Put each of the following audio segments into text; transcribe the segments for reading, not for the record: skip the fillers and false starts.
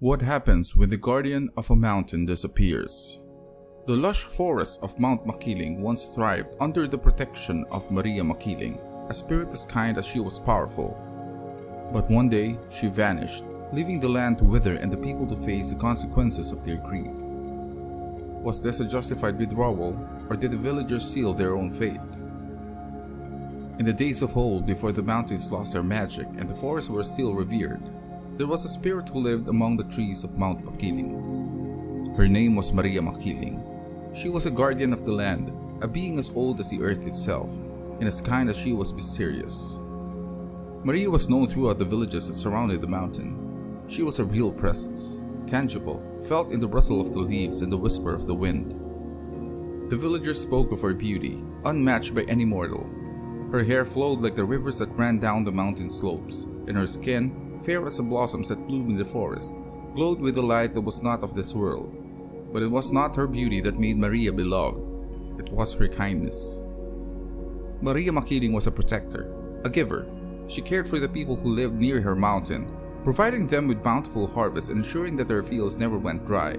What happens when the guardian of a mountain disappears? The lush forest of Mount Makiling once thrived under the protection of Maria Makiling, a spirit as kind as she was powerful. But one day, she vanished, leaving the land to wither and the people to face the consequences of their greed. Was this a justified withdrawal, or did the villagers seal their own fate? In the days of old, before the mountains lost their magic and the forests were still revered, there was a spirit who lived among the trees of Mount Makiling. Her name was Maria Makiling. She was a guardian of the land, a being as old as the earth itself, and as kind as she was mysterious. Maria was known throughout the villages that surrounded the mountain. She was a real presence, tangible, felt in the rustle of the leaves and the whisper of the wind. The villagers spoke of her beauty, unmatched by any mortal. Her hair flowed like the rivers that ran down the mountain slopes, and her skin, fair as the blossoms that bloom in the forest, glowed with a light that was not of this world. But it was not her beauty that made Maria beloved. It was her kindness. Maria Makiling was a protector, a giver. She cared for the people who lived near her mountain, providing them with bountiful harvests and ensuring that their fields never went dry.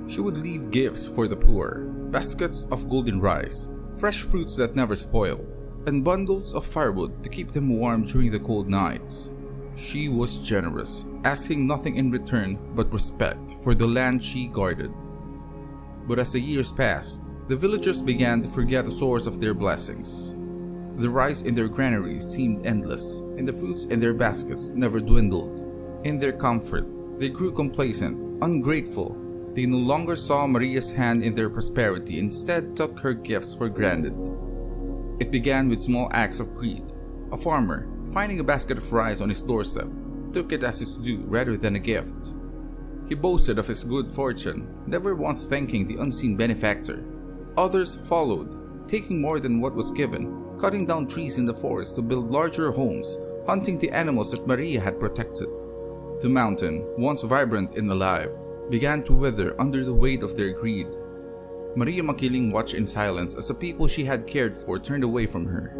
She would leave gifts for the poor, baskets of golden rice, fresh fruits that never spoiled, and bundles of firewood to keep them warm during the cold nights. She was generous, asking nothing in return but respect for the land she guarded. But as the years passed, the villagers began to forget the source of their blessings. The rice in their granaries seemed endless, and the fruits in their baskets never dwindled. In their comfort, they grew complacent, ungrateful. They no longer saw Maria's hand in their prosperity, instead took her gifts for granted. It began with small acts of greed. A farmer, finding a basket of rice on his doorstep, took it as his due rather than a gift. He boasted of his good fortune, never once thanking the unseen benefactor. Others followed, taking more than what was given, cutting down trees in the forest to build larger homes, hunting the animals that Maria had protected. The mountain, once vibrant and alive, began to wither under the weight of their greed. Maria Makiling watched in silence as the people she had cared for turned away from her.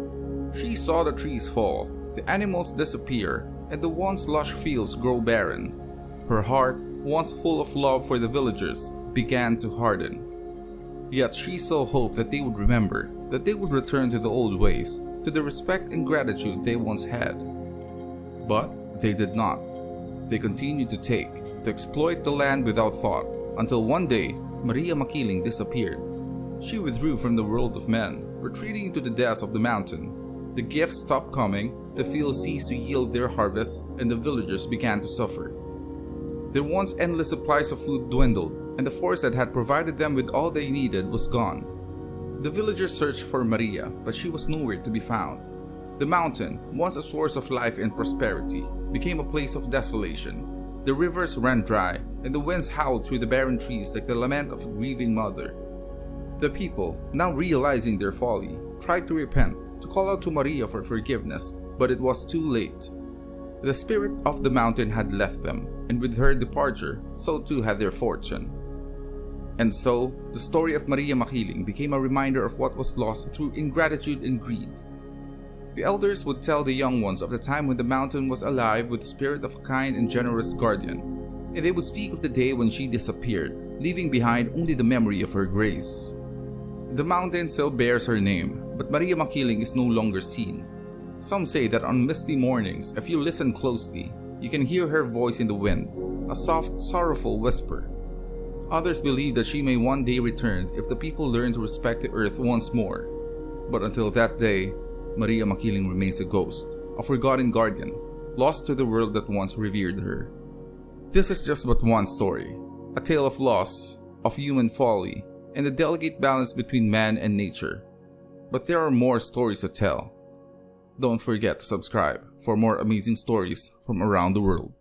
She saw the trees fall, the animals disappear, and the once lush fields grow barren. Her heart, once full of love for the villagers, began to harden. Yet she saw hope that they would remember, that they would return to the old ways, to the respect and gratitude they once had. But they did not. They continued to take, to exploit the land without thought, until one day, Maria Makiling disappeared. She withdrew from the world of men, retreating into the depths of the mountain. The gifts stopped coming, the fields ceased to yield their harvests, and the villagers began to suffer. Their once endless supplies of food dwindled, and the forest that had provided them with all they needed was gone. The villagers searched for Maria, but she was nowhere to be found. The mountain, once a source of life and prosperity, became a place of desolation. The rivers ran dry, and the winds howled through the barren trees like the lament of a grieving mother. The people, now realizing their folly, tried to repent, to call out to Maria for forgiveness, but it was too late. The spirit of the mountain had left them, and with her departure, so too had their fortune. And so, the story of Maria Makiling became a reminder of what was lost through ingratitude and greed. The elders would tell the young ones of the time when the mountain was alive with the spirit of a kind and generous guardian, and they would speak of the day when she disappeared, leaving behind only the memory of her grace. The mountain still bears her name, but Maria Makiling is no longer seen. Some say that on misty mornings, if you listen closely, you can hear her voice in the wind, a soft, sorrowful whisper. Others believe that she may one day return if the people learn to respect the earth once more. But until that day, Maria Makiling remains a ghost, a forgotten guardian, lost to the world that once revered her. This is just but one story, a tale of loss, of human folly, and the delicate balance between man and nature. But there are more stories to tell. Don't forget to subscribe for more amazing stories from around the world.